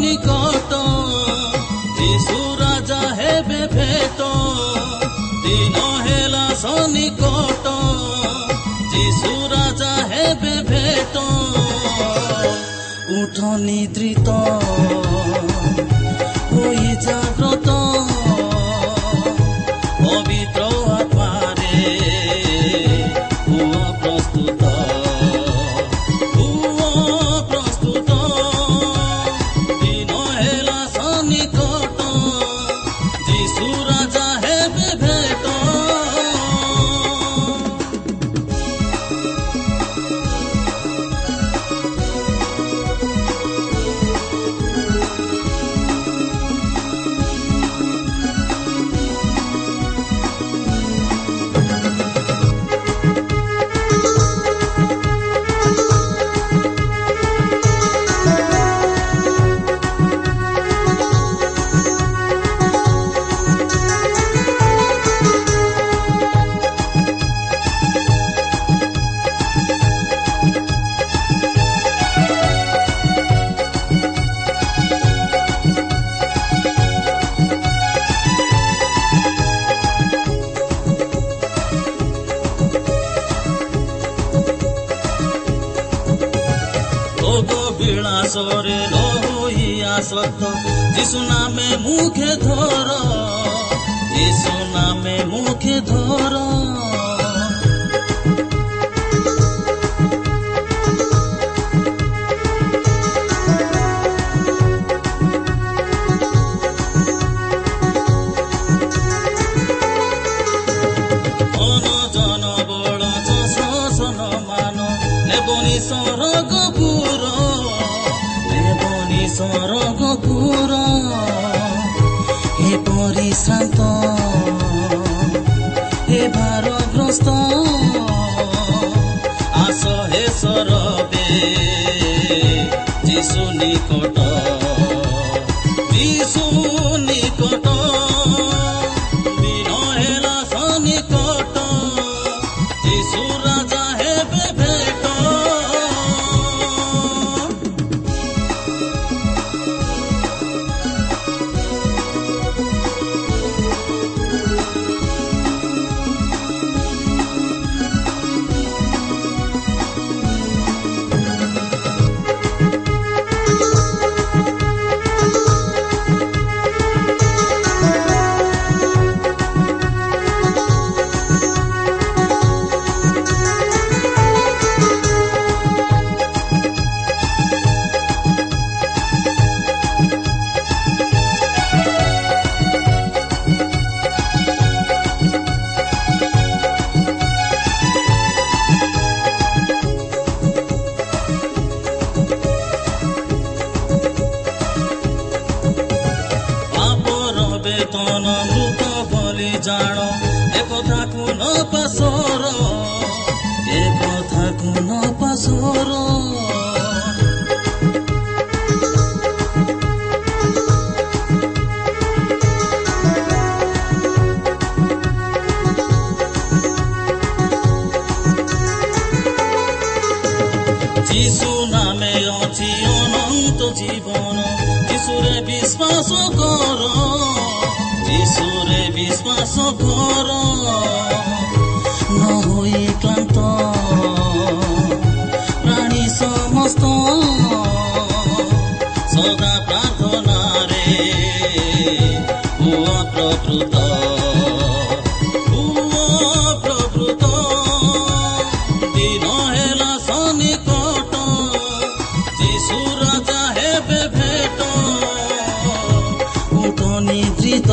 নিকট যিশু রাজা হেবে ভেট দিন হেলা সনিকট যিশু রাজা হেবে ভেট উঠ নিদ্রিত হই জাগ্রত পবিত্র আত্মারে হুয় প্রস্তুত দিন হেলা সনিকট যিশু রাজা হেবে ভেট বিলাসরে লইয়া সত্য যিশু নামে মুখে ধর যিশু নামে মুখে ধর মন জন বড় শাসন মান নেবনি স্বর্গপুর স্বর্গপুর হে পরিশ্রান্ত হে ভারগ্রস্ত আস হে সরবে যিশু নিকট যিশু নিকট দিন হেলা সনিকট যিশু রাজা হেবে ভেট বেতন মৃত বলি জাণ একথা কোন পাশর একথা কোন পাশর যিশু নামে অছি অনন্ত জীবন যিশুরে বিশ্বাস কর যিশুরে বিশ্বাস কর নহই ক্লান্ত প্রাণী সমস্ত সদা প্রার্থনারে হুয় প্রকৃত দিন হেলা সনিকট যিশু রাজা হেবে ভেট উঠ নিদ্রিত